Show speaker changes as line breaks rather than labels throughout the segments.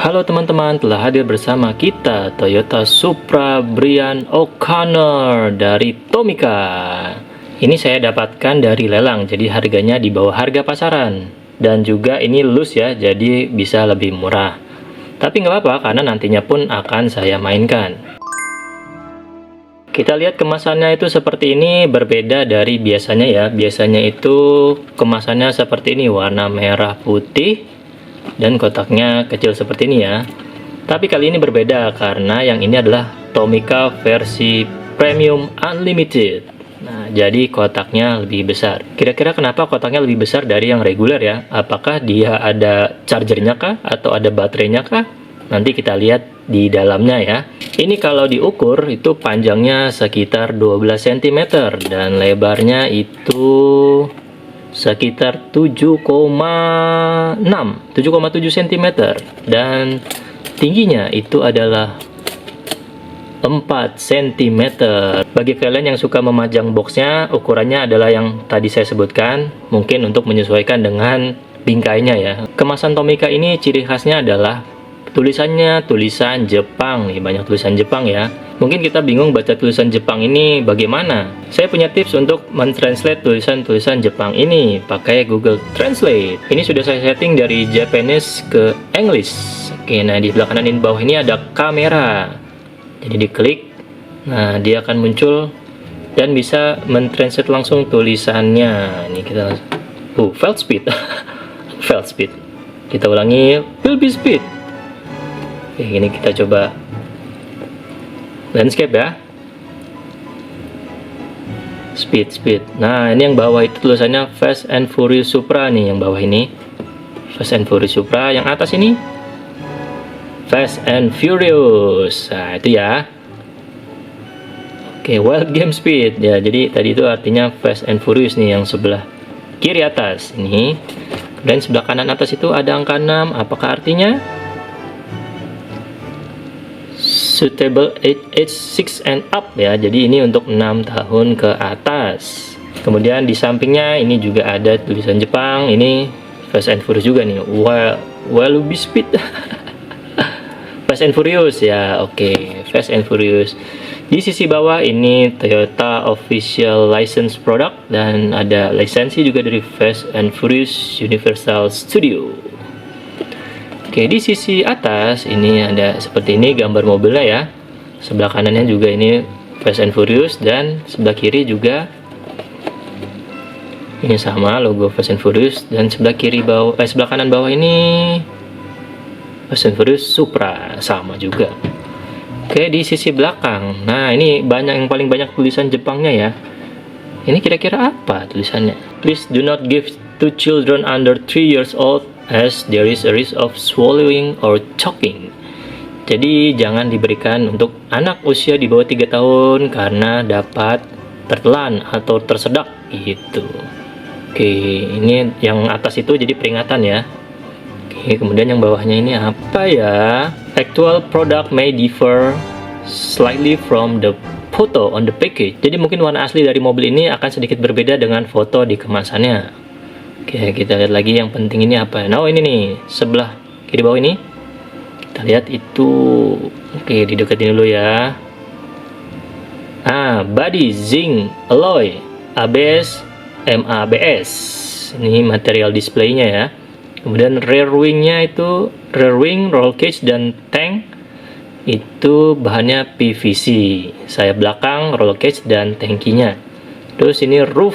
Halo teman-teman, telah hadir bersama kita Toyota Supra Brian O'Connor dari Tomica. Ini saya dapatkan dari lelang, jadi harganya di bawah harga pasaran. Dan juga ini loose ya, jadi bisa lebih murah. Tapi nggak apa-apa, karena nantinya pun akan saya mainkan. Kita lihat kemasannya itu seperti ini, berbeda dari biasanya ya. Biasanya itu kemasannya seperti ini, warna merah putih. Dan kotaknya kecil seperti ini ya. Tapi kali ini berbeda karena yang ini adalah Tomica versi Premium Unlimited. Nah, jadi kotaknya lebih besar. Kira-kira kenapa kotaknya lebih besar dari yang reguler ya? Apakah dia ada chargernya kah? Atau ada baterainya kah? Nanti kita lihat di dalamnya ya. Ini kalau diukur itu panjangnya sekitar 12 cm dan lebarnya itu sekitar 7,7 cm dan tingginya itu adalah 4 cm. Bagi kalian yang suka memajang boxnya, ukurannya adalah yang tadi saya sebutkan, mungkin untuk menyesuaikan dengan bingkainya ya. Kemasan Tomica ini ciri khasnya adalah tulisannya tulisan Jepang nih, banyak tulisan Jepang ya. Mungkin kita bingung baca tulisan Jepang ini bagaimana. Saya punya tips untuk mentranslate tulisan-tulisan Jepang ini pakai Google Translate. Ini sudah saya setting dari Japanese ke English. Oke, nah di sebelah kanan bawah ini ada kamera. Jadi diklik, nah dia akan muncul dan bisa mentranslate langsung tulisannya. Ini kita fail speed. Fail speed. Kita ulangi, will be speed. Oke, ini kita coba landscape ya. Speed. Nah, ini yang bawah itu tulisannya Fast and Furious Supra nih, yang bawah ini. Fast and Furious Supra, yang atas ini Fast and Furious. Nah, itu ya. Oke, Wild Game Speed. Ya, jadi tadi itu artinya Fast and Furious nih yang sebelah kiri atas ini. Dan sebelah kanan atas itu ada angka 6. Apakah artinya? Suitable age 6 and up ya, jadi ini untuk 6 tahun ke atas. Kemudian di sampingnya ini juga ada tulisan Jepang, ini Fast and Furious juga nih, will be speed. Fast and Furious ya, oke. Fast and Furious. Di sisi bawah ini Toyota official license product dan ada lisensi juga dari Fast and Furious Universal Studio. Oke, di sisi atas ini ada seperti ini gambar mobilnya ya. Sebelah kanannya juga ini Fast and Furious dan sebelah kiri juga ini sama logo Fast and Furious dan sebelah kiri bawah sebelah kanan bawah ini Fast and Furious Supra sama juga. Oke, di sisi belakang. Nah, ini yang paling banyak tulisan Jepangnya ya. Ini kira-kira apa tulisannya? Please do not give to children under 3 years old as there is a risk of swallowing or choking. Jadi jangan diberikan untuk anak usia di bawah 3 tahun karena dapat tertelan atau tersedak gitu. Oke, ini yang atas itu jadi peringatan ya. Oke, kemudian yang bawahnya ini apa ya? Actual product may differ slightly from the photo on the package. Jadi mungkin warna asli dari mobil ini akan sedikit berbeda dengan foto di kemasannya. Oke, kita lihat lagi yang penting ini apa. Nah, ini nih, sebelah kiri bawah ini. Kita lihat itu. Oke, dideketin dulu ya. Body zinc alloy ABS MABS. Ini material displaynya ya. Kemudian rear wingnya itu rear wing, roll cage dan tank itu bahannya PVC. Sayap belakang, roll cage dan tankinya. Terus ini roof.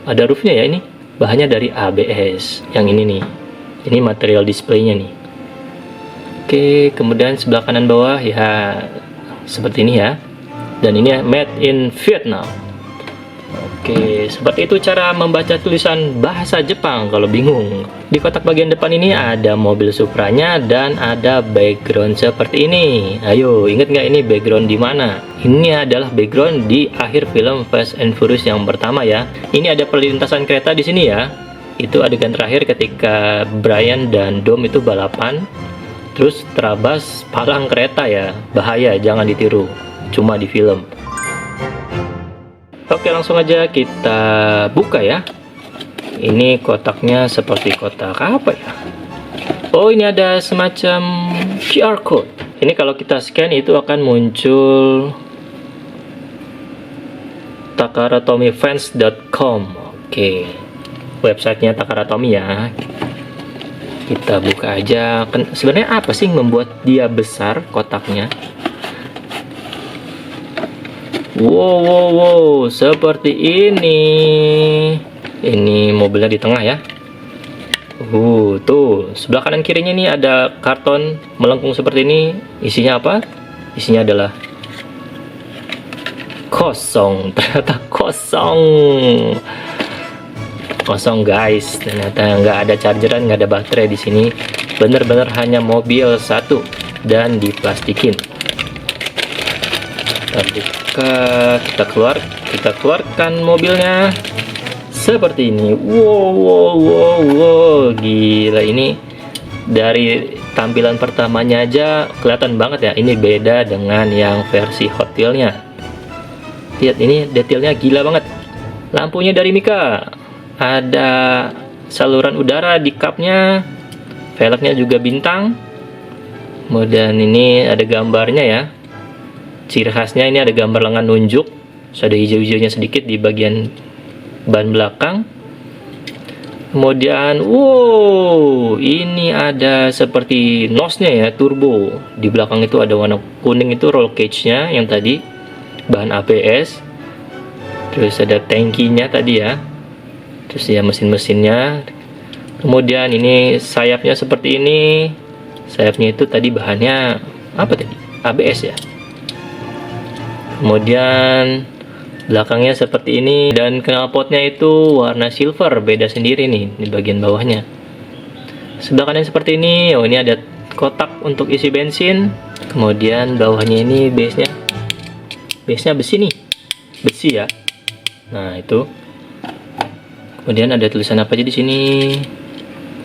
Ada roofnya ya ini. Bahannya dari ABS yang ini nih, ini material displaynya nih. Oke, kemudian sebelah kanan bawah ya seperti ini ya, dan ini made in Vietnam. Oke, seperti itu cara membaca tulisan bahasa Jepang kalau bingung. Di kotak bagian depan ini ada mobil Supranya dan ada background seperti ini. Ayo, inget nggak ini background di mana? Ini adalah background di akhir film Fast and Furious yang pertama ya. Ini ada perlintasan kereta di sini ya. Itu adegan terakhir ketika Brian dan Dom itu balapan. Terus terabas palang kereta ya. Bahaya, jangan ditiru. Cuma di film. Oke, langsung aja kita buka ya. Ini kotaknya seperti kotak apa ya? Oh, ini ada semacam QR code. Ini kalau kita scan itu akan muncul takaratomifans.com. Oke, websitenya Takara Tomy ya. Kita buka aja. Sebenarnya apa sih yang membuat dia besar kotaknya? Wow, seperti ini. Ini mobilnya di tengah ya. Tuh, sebelah kanan kirinya nih ada karton melengkung seperti ini. Isinya apa? Isinya adalah kosong. Ternyata kosong. Kosong guys. Ternyata nggak ada chargeran, nggak ada baterai di sini. Bener-bener hanya mobil satu dan diplastikin. Kita keluarkan mobilnya. Seperti ini. Wow, gila, ini dari tampilan pertamanya aja kelihatan banget ya, ini beda dengan yang versi Hot Wheels-nya. Lihat, ini detailnya gila banget. Lampunya dari Mika, ada saluran udara di kapnya, velgnya juga bintang. Kemudian ini ada gambarnya ya, ciri khasnya ini ada gambar lengan nunjuk, terus ada hijau-hijaunya sedikit di bagian ban belakang. Kemudian ini ada seperti nose-nya ya, turbo. Di belakang itu ada warna kuning, itu roll cage-nya yang tadi, bahan ABS. Terus ada tangkinya tadi ya, terus ya mesin-mesinnya. Kemudian ini sayapnya seperti ini. Sayapnya itu tadi bahannya apa tadi? ABS ya. Kemudian belakangnya seperti ini, dan knalpotnya itu warna silver, beda sendiri nih di bagian bawahnya. Sebelah kanan seperti ini. Ini ada kotak untuk isi bensin. Kemudian bawahnya ini base-nya besi nih, besi ya. Nah itu. Kemudian ada tulisan apa aja di sini?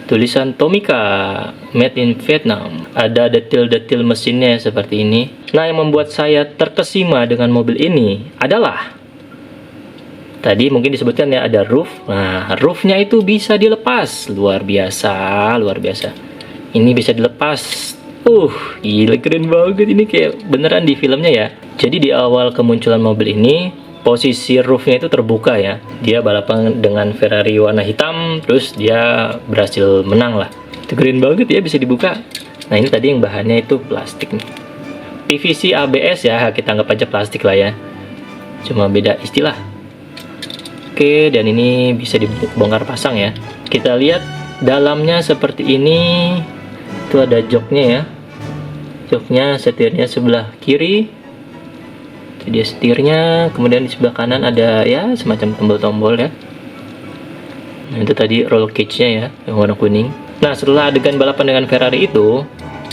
Tulisan Tomica, made in Vietnam. Ada detail-detail mesinnya seperti ini. Nah, yang membuat saya terkesima dengan mobil ini adalah tadi mungkin disebutkan ya, ada roof. Nah, roofnya itu bisa dilepas. Luar biasa. Ini bisa dilepas. Gila, keren banget. Ini kayak beneran di filmnya ya. Jadi di awal kemunculan mobil ini, posisi roofnya itu terbuka ya. Dia balapan dengan Ferrari warna hitam, terus dia berhasil menang lah. Itu keren banget ya, bisa dibuka. Nah, ini tadi yang bahannya itu plastik nih. PVC ABS ya, kita anggap aja plastik lah ya. Cuma beda istilah. Oke, dan ini bisa dibongkar pasang ya. Kita lihat dalamnya seperti ini. Itu ada joknya ya. Joknya, setirnya sebelah kiri. Jadi setirnya. Kemudian di sebelah kanan ada ya semacam tombol-tombol ya. Nah, itu tadi roll cage-nya ya, yang warna kuning. Nah, setelah adegan balapan dengan Ferrari itu,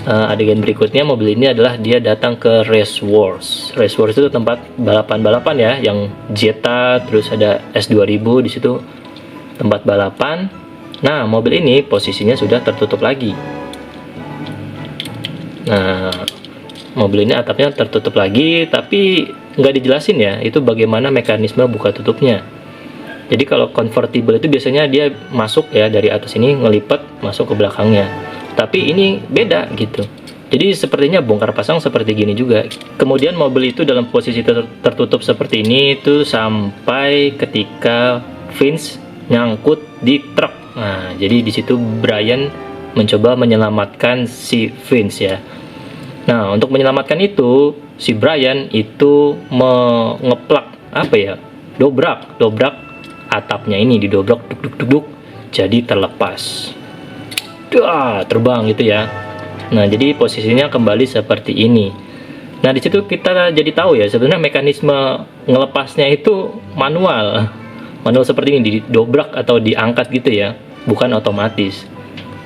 adegan berikutnya mobil ini adalah dia datang ke Race Wars. Race Wars itu tempat balapan-balapan ya, yang Jetta, terus ada S2000 di situ, tempat balapan. Nah, mobil ini posisinya sudah tertutup lagi. Nah, mobil ini atapnya tertutup lagi, tapi nggak dijelasin ya, itu bagaimana mekanisme buka tutupnya. Jadi kalau convertible itu biasanya dia masuk ya dari atas ini, ngelipat masuk ke belakangnya. Tapi ini beda gitu. Jadi sepertinya bongkar pasang seperti gini juga. Kemudian mobil itu dalam posisi tertutup seperti ini itu sampai ketika Vince nyangkut di truk. Nah, jadi di situ Brian mencoba menyelamatkan si Vince ya. Nah, untuk menyelamatkan itu, si Brian itu mengeplak apa ya? Dobrak atapnya ini, didobrak duk, jadi terlepas. Terbang gitu ya. Nah, jadi posisinya kembali seperti ini. Nah, di situ kita jadi tahu ya, sebenarnya mekanisme ngelepasnya itu manual seperti ini, didobrak atau diangkat gitu ya, bukan otomatis.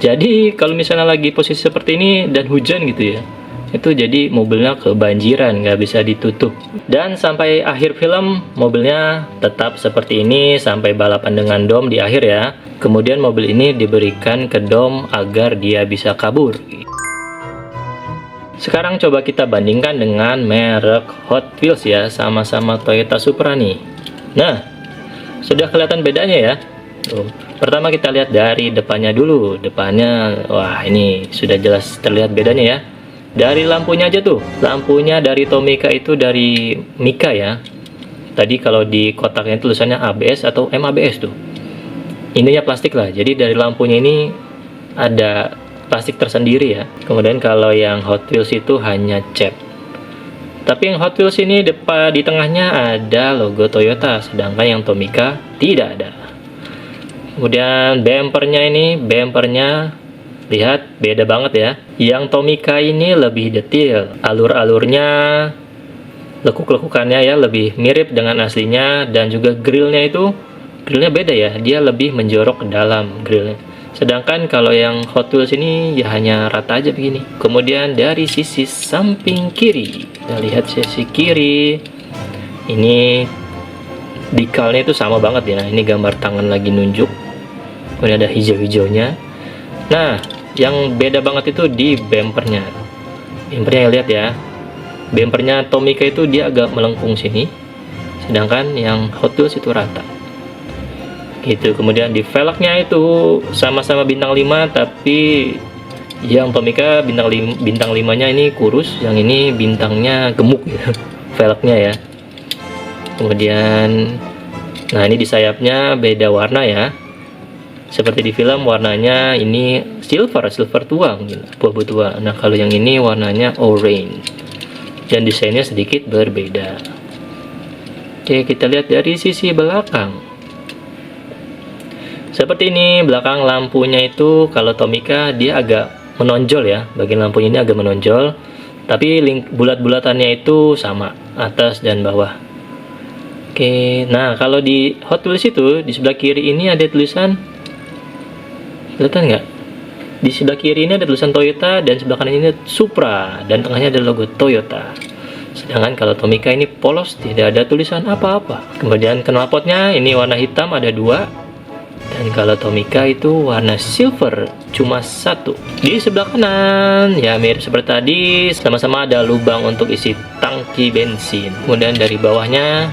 Jadi kalau misalnya lagi posisi seperti ini dan hujan gitu ya, itu jadi mobilnya kebanjiran, nggak bisa ditutup. Dan sampai akhir film mobilnya tetap seperti ini sampai balapan dengan Dom di akhir ya. Kemudian mobil ini diberikan ke Dom agar dia bisa kabur. Sekarang coba kita bandingkan dengan merek Hot Wheels ya, sama-sama Toyota Supra nih. Nah, sudah kelihatan bedanya ya. Tuh. Pertama kita lihat dari depannya dulu. Depannya, wah ini sudah jelas terlihat bedanya ya. Dari lampunya aja tuh, lampunya dari Tomica itu dari Mika ya. Tadi kalau di kotaknya tulisannya ABS atau MABS tuh. Ininya plastik lah, jadi dari lampunya ini ada plastik tersendiri ya. Kemudian kalau yang Hot Wheels itu hanya cat. Tapi yang Hot Wheels ini depan di tengahnya ada logo Toyota, sedangkan yang Tomica tidak ada. Kemudian bumpernya lihat beda banget ya. Yang Tomica ini lebih detail, alur-alurnya, lekuk-lekukannya ya lebih mirip dengan aslinya, dan juga grillnya beda ya, dia lebih menjorok ke dalam grillnya. Sedangkan kalau yang Hot Wheels ini ya hanya rata aja begini. Kemudian dari sisi samping kiri, kita lihat sisi kiri, ini decalnya itu sama banget ya. Ini gambar tangan lagi nunjuk, kemudian ada hijau-hijaunya. Nah, yang beda banget itu di bumpernya. Bumpernya lihat ya, bumpernya Tomica itu dia agak melengkung sini, sedangkan yang Hot Wheels itu rata gitu. Kemudian di velgnya itu sama-sama bintang 5, tapi yang Tomica bintang 5-nya ini kurus, yang ini bintangnya gemuk gitu velgnya ya. Kemudian nah ini di sayapnya beda warna ya, seperti di film warnanya ini silver tua gitu, abu-abu tua. Nah kalau yang ini warnanya orange dan desainnya sedikit berbeda. Oke, kita lihat dari sisi belakang. Seperti ini, belakang lampunya itu kalau Tomica dia agak menonjol ya, bagian lampunya ini agak menonjol, tapi bulat-bulatannya itu sama, atas dan bawah. Oke, nah kalau di Hot Wheels itu di sebelah kiri ini ada tulisan, kelihatan nggak? Di sebelah kiri ini ada tulisan Toyota, dan sebelah kanan ini Supra, dan tengahnya ada logo Toyota. Sedangkan kalau Tomica ini polos, tidak ada tulisan apa-apa. Kemudian knalpotnya ini warna hitam ada 2. Dan kalau Tomica itu warna silver cuma 1. Di sebelah kanan ya mirip seperti tadi, sama-sama ada lubang untuk isi tangki bensin. Kemudian dari bawahnya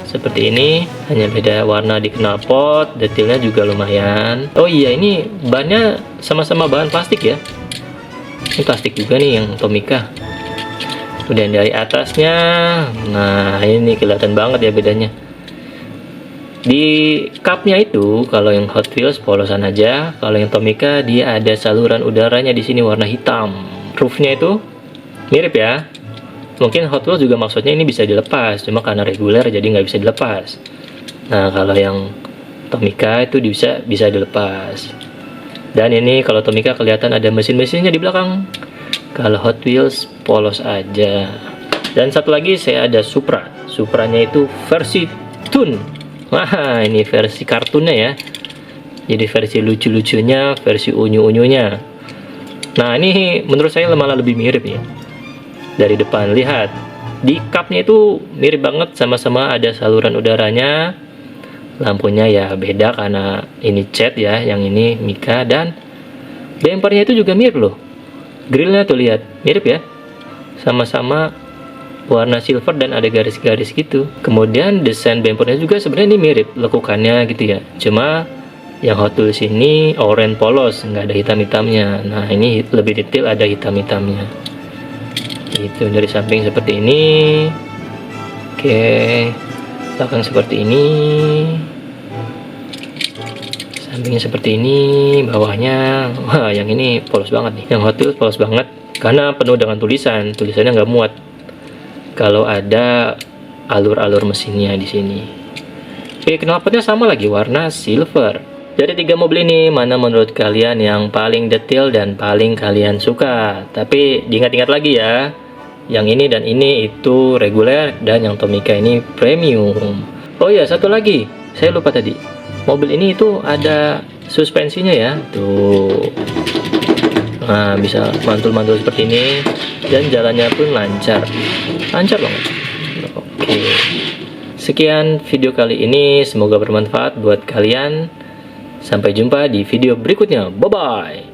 seperti ini, hanya beda warna di knalpot, detailnya juga lumayan. Oh iya, ini bannya sama-sama bahan plastik ya. Ini plastik juga nih yang Tomica. Kemudian dari atasnya, nah ini kelihatan banget ya bedanya. Di cupnya itu kalau yang Hot Wheels polosan aja, kalau yang Tomica dia ada saluran udaranya di sini warna hitam. Roofnya itu mirip ya. Mungkin Hot Wheels juga maksudnya ini bisa dilepas, cuma karena reguler jadi nggak bisa dilepas. Nah kalau yang Tomica itu bisa dilepas. Dan ini kalau Tomica kelihatan ada mesin-mesinnya di belakang. Kalau Hot Wheels polos aja. Dan satu lagi saya ada Supra. Supranya itu versi Toon. Wah, ini versi kartunnya ya. Jadi versi lucu-lucunya, versi unyu-unyunya. Nah, ini menurut saya malah lebih mirip ya. Dari depan, lihat. Di cupnya itu mirip banget, sama-sama ada saluran udaranya. Lampunya ya beda karena ini cat ya, yang ini Mika. Dan bumpernya itu juga mirip loh. Grillnya tuh lihat, mirip ya. Sama-sama warna silver dan ada garis-garis gitu. Kemudian desain bumpernya juga sebenarnya ini mirip lekukannya gitu ya, cuma yang Hot Wheels ini oranye polos, nggak ada hitam-hitamnya. Nah ini lebih detail, ada hitam-hitamnya gitu. Dari samping seperti ini, oke, belakang seperti ini, sampingnya seperti ini, bawahnya wah yang ini polos banget nih. Yang Hot Wheels polos banget karena penuh dengan tulisannya nggak muat kalau ada alur-alur mesinnya di sini. Oke, knalpotnya sama lagi warna silver. Dari 3 mobil ini, mana menurut kalian yang paling detail dan paling kalian suka? Tapi diingat-ingat lagi ya, yang ini dan ini itu reguler, dan yang Tomica ini premium. Oh ya, satu lagi, saya lupa tadi. Mobil ini itu ada suspensinya ya, tuh. Nah, bisa mantul-mantul seperti ini, dan jalannya pun lancar banget. Oke, sekian video kali ini, semoga bermanfaat buat kalian. Sampai jumpa di video berikutnya, bye bye.